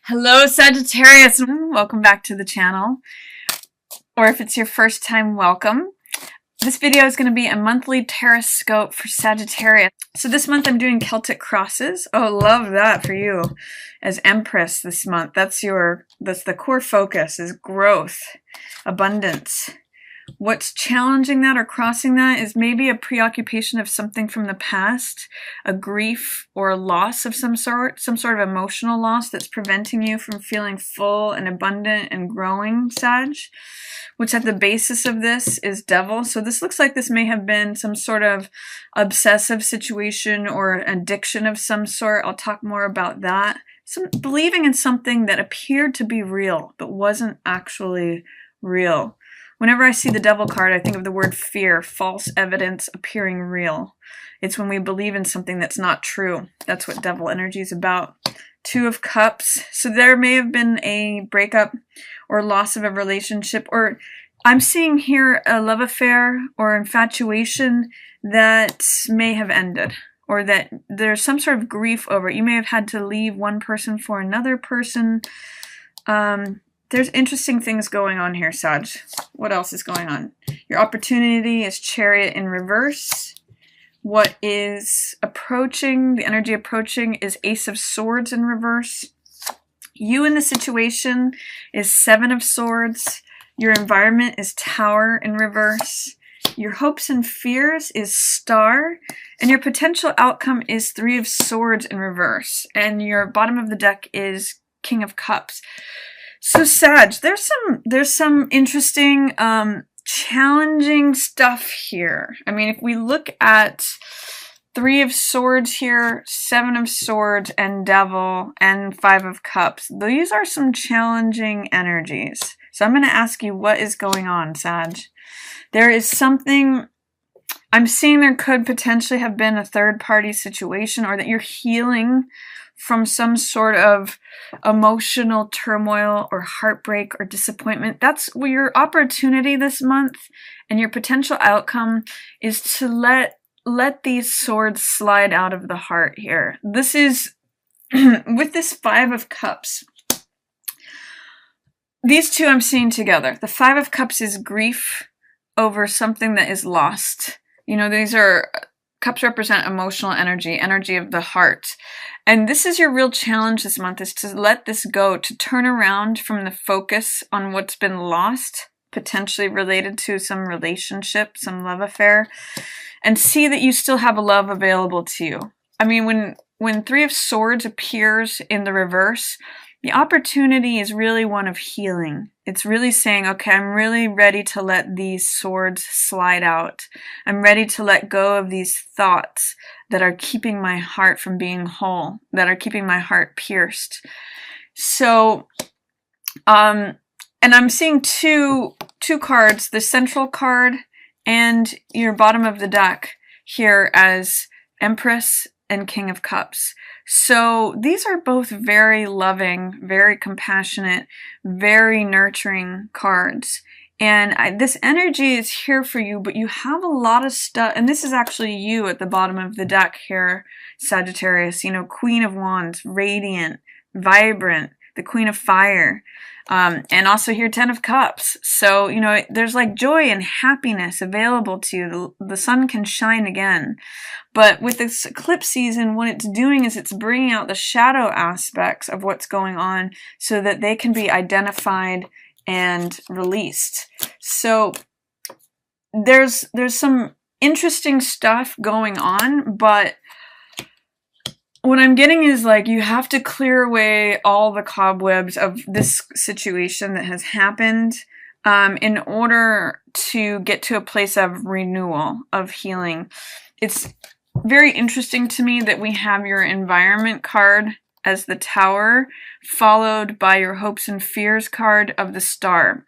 Hello, Sagittarius. Welcome back to the channel. Or if it's your first time, welcome. This video is going to be a monthly tarot scope for Sagittarius. So this month I'm doing Celtic crosses. Oh, love that for you as Empress this month. That's the core focus is growth, abundance. What's challenging that or crossing that is maybe a preoccupation of something from the past, a grief or a loss of some sort of emotional loss that's preventing you from feeling full and abundant and growing, Sag, which at the basis of this is Devil. So this looks like this may have been some sort of obsessive situation or addiction of some sort. I'll talk more about that. Believing in something that appeared to be real but wasn't actually real. Whenever I see the Devil card, I think of the word fear, false evidence appearing real. It's when we believe in something that's not true. That's what Devil energy is about. Two of Cups. So there may have been a breakup or loss of a relationship, or I'm seeing here a love affair or infatuation that may have ended, or that there's some sort of grief over it. You may have had to leave one person for another person. There's interesting things going on here, Sag. What else is going on? Your opportunity is Chariot in reverse. What is approaching, the energy approaching, is Ace of Swords in reverse. You in the situation is Seven of Swords. Your environment is Tower in reverse. Your hopes and fears is Star. And your potential outcome is Three of Swords in reverse. And your bottom of the deck is King of Cups. So Sag, there's some interesting, challenging stuff here. I mean, if we look at Three of Swords here, Seven of Swords, and Devil, and Five of Cups, these are some challenging energies. So I'm going to ask you, what is going on, Sag? There is something, I'm seeing there could potentially have been a third-party situation, or that you're healing from some sort of emotional turmoil or heartbreak or disappointment. That's where your opportunity this month and your potential outcome is to let these swords slide out of the heart here. This is with this Five of Cups. These two I'm seeing together. The Five of Cups is grief over something that is lost. You know, these are cups represent emotional energy, energy of the heart. And this is your real challenge this month, is to let this go, to turn around from the focus on what's been lost, potentially related to some relationship, some love affair, and see that you still have a love available to you. I mean, when Three of Swords appears in the reverse, the opportunity is really one of healing. It's really saying, okay, I'm really ready to let these swords slide out. I'm ready to let go of these thoughts that are keeping my heart from being whole, that are keeping my heart pierced. So, and I'm seeing two cards, the central card and your bottom of the deck here as Empress and King of Cups. So these are both very loving, very compassionate, very nurturing cards. And this energy is here for you, but you have a lot of stuff. And this is actually you at the bottom of the deck here, Sagittarius. You know, Queen of Wands, radiant, vibrant, the Queen of Fire. And also here, Ten of Cups. So, you know, there's like joy and happiness available to you. The sun can shine again. But with this eclipse season, what it's doing is it's bringing out the shadow aspects of what's going on so that they can be identified and released. So there's some interesting stuff going on, but what I'm getting is, like, you have to clear away all the cobwebs of this situation that has happened in order to get to a place of renewal, of healing. It's very interesting to me that we have your environment card as the Tower, followed by your hopes and fears card of the Star.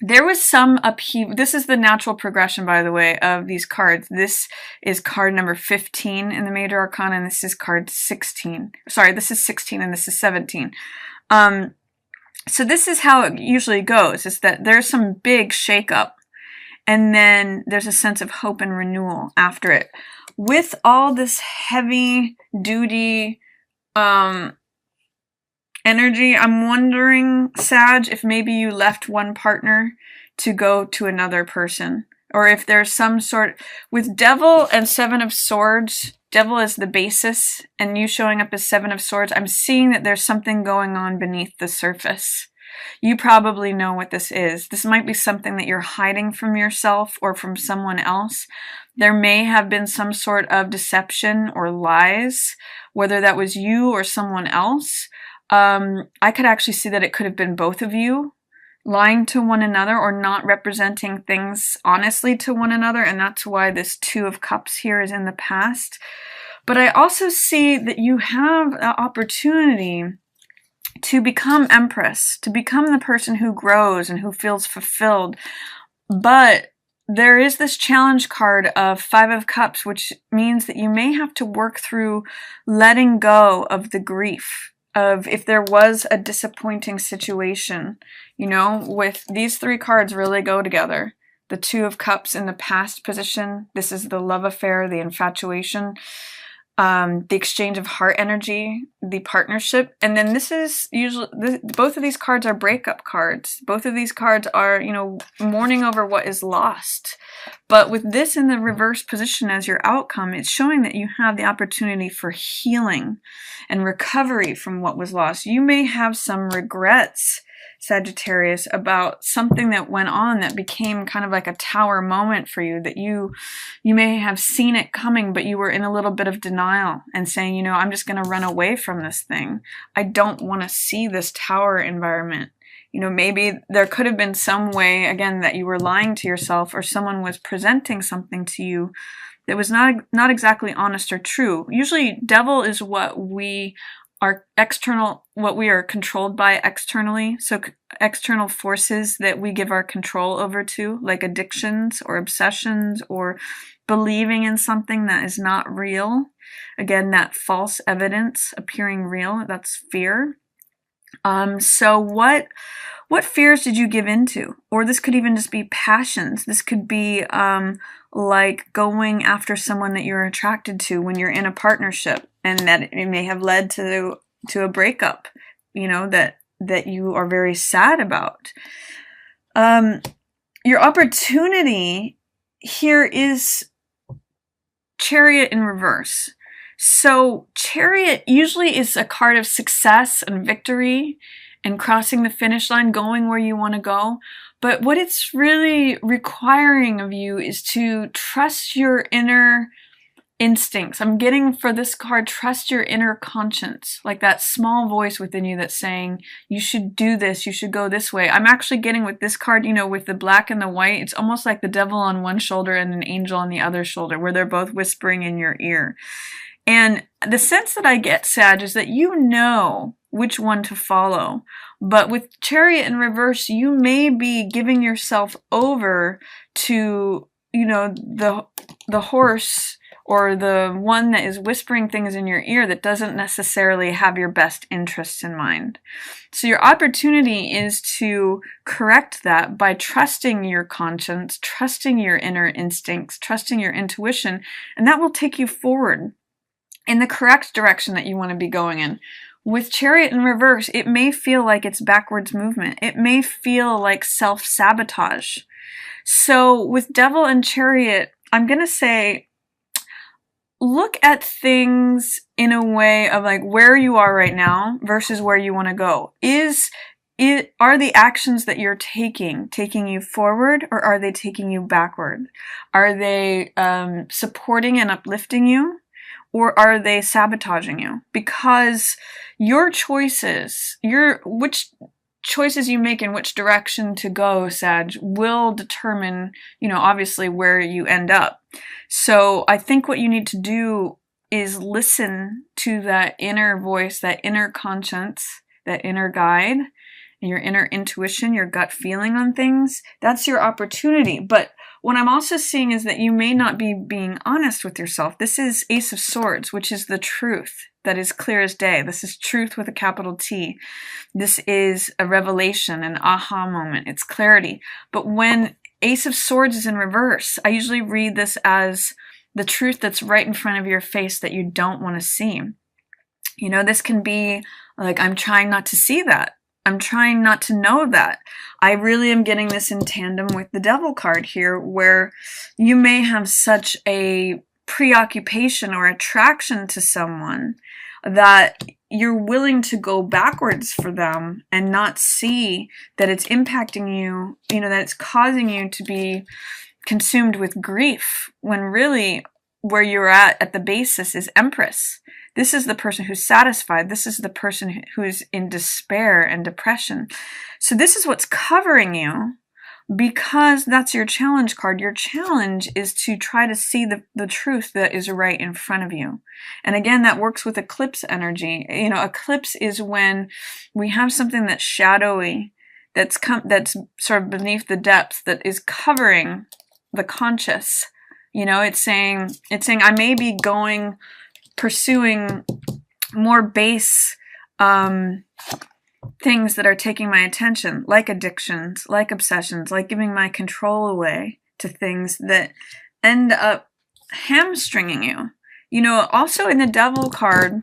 There was some upheaval. This is the natural progression, by the way, of these cards. This is card number 15 in the Major Arcana, and this is card 16. Sorry, this is 16 and this is 17. So this is how it usually goes, is that there's some big shakeup, and then there's a sense of hope and renewal after it. With all this heavy duty energy. I'm wondering, Sag, if maybe you left one partner to go to another person. Or if there's some sort, with Devil and Seven of Swords, Devil is the basis, and you showing up as Seven of Swords, I'm seeing that there's something going on beneath the surface. You probably know what this is. This might be something that you're hiding from yourself or from someone else. There may have been some sort of deception or lies, whether that was you or someone else. I could actually see that it could have been both of you lying to one another or not representing things honestly to one another, and that's why this Two of Cups here is in the past. But I also see that you have an opportunity to become Empress, to become the person who grows and who feels fulfilled. But there is this challenge card of Five of Cups, which means that you may have to work through letting go of the grief of if there was a disappointing situation. You know, with these three cards really go together. The Two of Cups in the past position. This is the love affair, the infatuation, the exchange of heart energy, the partnership. And then this is usually, both of these cards are breakup cards. Both of these cards are, you know, mourning over what is lost. But with this in the reverse position as your outcome, it's showing that you have the opportunity for healing and recovery from what was lost. You may have some regrets, Sagittarius, about something that went on that became kind of like a tower moment for you, that you may have seen it coming, but you were in a little bit of denial and saying, you know, I'm just going to run away from this thing. I don't want to see this tower environment. You know, maybe there could have been some way, again, that you were lying to yourself, or someone was presenting something to you that was not exactly honest or true. Usually Devil is what we are what we are controlled by externally. So external forces that we give our control over to, like addictions or obsessions or believing in something that is not real. Again, that false evidence appearing real, that's fear. So what fears did you give into? Or this could even just be passions. This could be like going after someone that you're attracted to when you're in a partnership, and that it may have led to a breakup, you know, that you are very sad about. Your opportunity here is Chariot in reverse. So Chariot usually is a card of success and victory and crossing the finish line, going where you want to go. But what it's really requiring of you is to trust your inner instincts. I'm getting for this card, trust your inner conscience, like that small voice within you that's saying, you should do this, you should go this way. I'm actually getting with this card, you know, with the black and the white, it's almost like the devil on one shoulder and an angel on the other shoulder, where they're both whispering in your ear. And the sense that I get, Sag, is that you know which one to follow. But with Chariot in reverse, you may be giving yourself over to, you know, the horse or the one that is whispering things in your ear that doesn't necessarily have your best interests in mind. So your opportunity is to correct that by trusting your conscience, trusting your inner instincts, trusting your intuition, and that will take you forward in the correct direction that you want to be going in. With Chariot in reverse, it may feel like it's backwards movement. It may feel like self-sabotage. So with Devil and Chariot, I'm going to say, look at things in a way of like where you are right now versus where you want to go. Are the actions that you're taking you forward, or are they taking you backward? Are they supporting and uplifting you? Or are they sabotaging you? Because your choices, which choices you make in which direction to go, Sag, will determine, you know, obviously where you end up. So I think what you need to do is listen to that inner voice, that inner conscience, that inner guide, your inner intuition, your gut feeling on things. That's your opportunity. But what I'm also seeing is that you may not be being honest with yourself. This is Ace of Swords, which is the truth that is clear as day. This is truth with a capital T. This is a revelation, an aha moment. It's clarity. But when Ace of Swords is in reverse, I usually read this as the truth that's right in front of your face that you don't want to see. You know, this can be Like, I'm trying not to see that. I'm trying not to know that. I really am getting this in tandem with the Devil card here, where you may have such a preoccupation or attraction to someone that you're willing to go backwards for them and not see that it's impacting you, that it's causing you to be consumed with grief, when really where you're at the basis is Empress. This is the person who's satisfied. This is the person who's in despair and depression. So this is what's covering you, because that's your challenge card. Your challenge is to try to see the truth that is right in front of you. And again, that works with eclipse energy. Eclipse is when we have something that's shadowy, that's sort of beneath the depths, that is covering the conscious. It's saying I may be pursuing more base things that are taking my attention, like addictions, like obsessions, like giving my control away to things that end up hamstringing you. Also in the Devil card,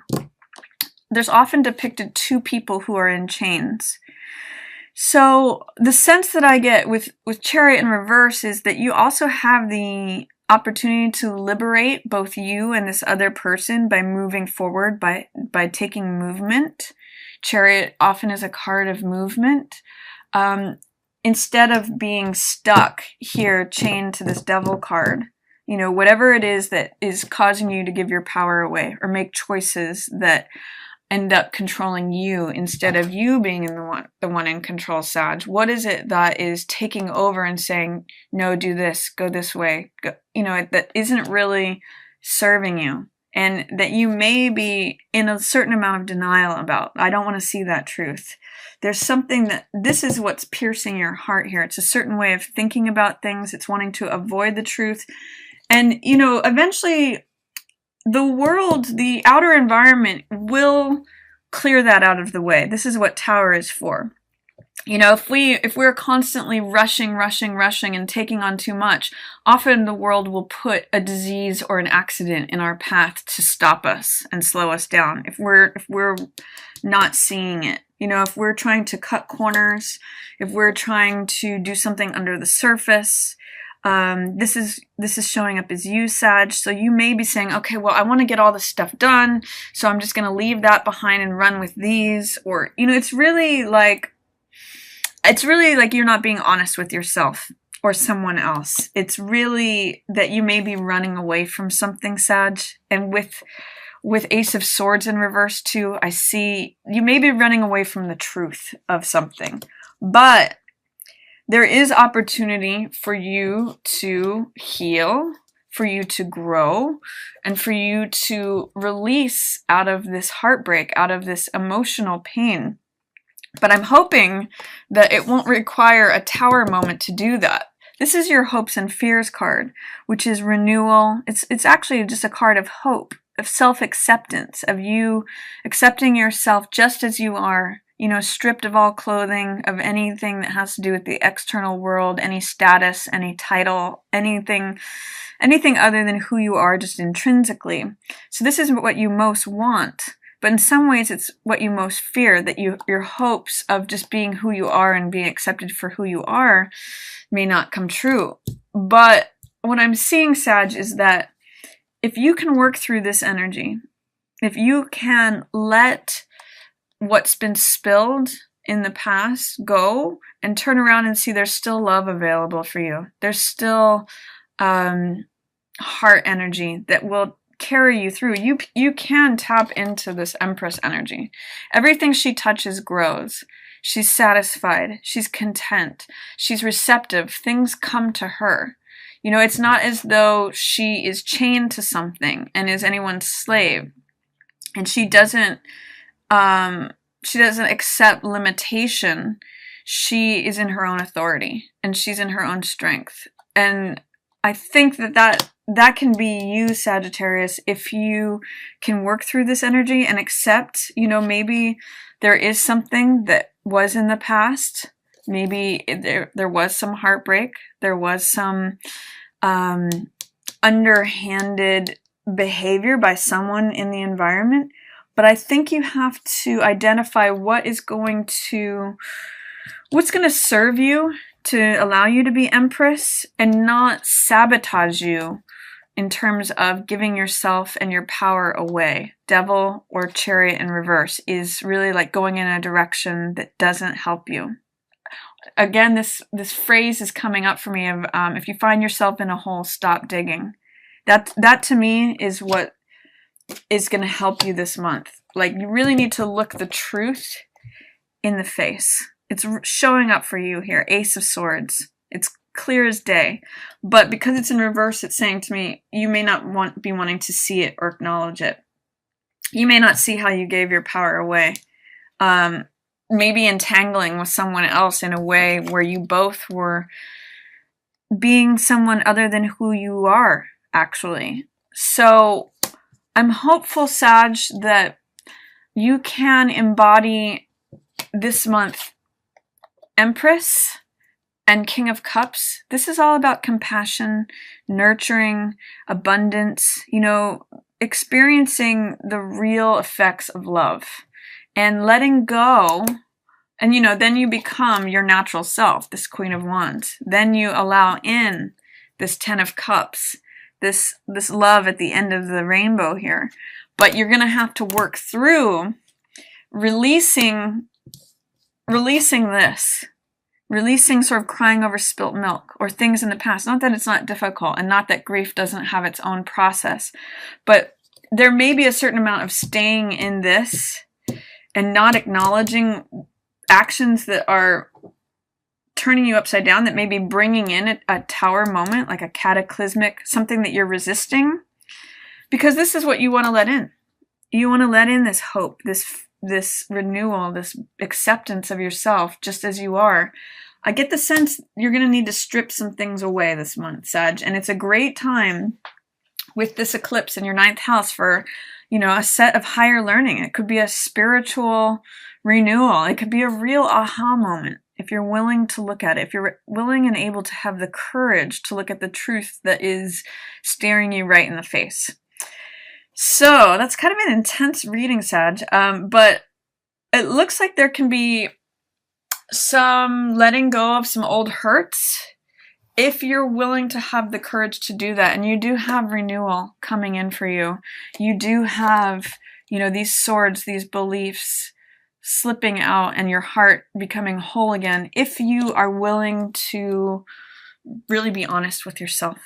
there's often depicted two people who are in chains. So the sense that I get with Chariot in reverse is that you also have the opportunity to liberate both you and this other person by moving forward, by taking movement. Chariot often is a card of movement. Instead of being stuck here, chained to this Devil card, whatever it is that is causing you to give your power away or make choices that end up controlling you instead of you being the one in control, Sag. What is it that is taking over and saying, no, do this, go this way, that isn't really serving you, and that you may be in a certain amount of denial about? I don't want to see that truth. There's something this is what's piercing your heart here. It's a certain way of thinking about things. It's wanting to avoid the truth. And, eventually the world, the outer environment, will clear that out of the way. This is what Tower is for. If we're constantly rushing and taking on too much, often the world will put a disease or an accident in our path to stop us and slow us down. If we're not seeing it, if we're trying to cut corners, if we're trying to do something under the surface, this is showing up as you, Sag. So you may be saying, okay, well, I want to get all this stuff done, so I'm just going to leave that behind and run with these. Or, it's really like you're not being honest with yourself or someone else. It's really that you may be running away from something, Sag. And with Ace of Swords in reverse too, I see you may be running away from the truth of something. But there is opportunity for you to heal, for you to grow, and for you to release out of this heartbreak, out of this emotional pain. But I'm hoping that it won't require a Tower moment to do that. This is your hopes and fears card, which is renewal. It's actually just a card of hope, of self-acceptance, of you accepting yourself just as you are, stripped of all clothing, of anything that has to do with the external world, any status, any title, anything other than who you are just intrinsically. So this is what you most want, but in some ways it's what you most fear, that your hopes of just being who you are and being accepted for who you are may not come true. But what I'm seeing, Sag, is that if you can work through this energy, if you can let what's been spilled in the past go and turn around and see there's still love available for you. There's still heart energy that will carry you through. You can tap into this Empress energy. Everything she touches grows. She's satisfied. She's content. She's receptive. Things come to her. It's not as though she is chained to something and is anyone's slave. And she doesn't accept limitation. She is in her own authority, and she's in her own strength. And I think that can be you, Sagittarius, if you can work through this energy and accept, maybe there is something that was in the past. Maybe there was some heartbreak. There was some underhanded behavior by someone in the environment. but I think you have to identify what's going to serve you to allow you to be Empress and not sabotage you in terms of giving yourself and your power away. Devil or Chariot in reverse is really like going in a direction that doesn't help you. Again, this phrase is coming up for me of if you find yourself in a hole, stop digging. That to me is what is going to help you this month. Like, you really need to look the truth in the face. It's showing up for you here. Ace of Swords. It's clear as day. But because it's in reverse, it's saying to me, you may not be wanting to see it or acknowledge it. You may not see how you gave your power away. Maybe entangling with someone else in a way where you both were being someone other than who you are, actually. So I'm hopeful, Sag, that you can embody this month Empress and King of Cups. This is all about compassion, nurturing, abundance, you know, experiencing the real effects of love and letting go. And, you know, then you become your natural self, this Queen of Wands. Then you allow in this Ten of Cups, this love at the end of the rainbow here. But you're going to have to work through releasing this. Releasing sort of crying over spilt milk or things in the past. Not that it's not difficult and not that grief doesn't have its own process, but there may be a certain amount of staying in this and not acknowledging actions that are turning you upside down, that may be bringing in a tower moment, like a cataclysmic, something that you're resisting, because this is what you want to let in. You want to let in this hope, this renewal, this acceptance of yourself just as you are. I get the sense you're going to need to strip some things away this month, Sag, and it's a great time with this eclipse in your 9th house for, you know, a set of higher learning. It could be a spiritual renewal. It could be a real aha moment if you're willing to look at it, if you're willing and able to have the courage to look at the truth that is staring you right in the face. So that's kind of an intense reading, Sag, but it looks like there can be some letting go of some old hurts if you're willing to have the courage to do that. And you do have renewal coming in for you. You do have, you know, these swords, these beliefs slipping out and your heart becoming whole again if you are willing to really be honest with yourself.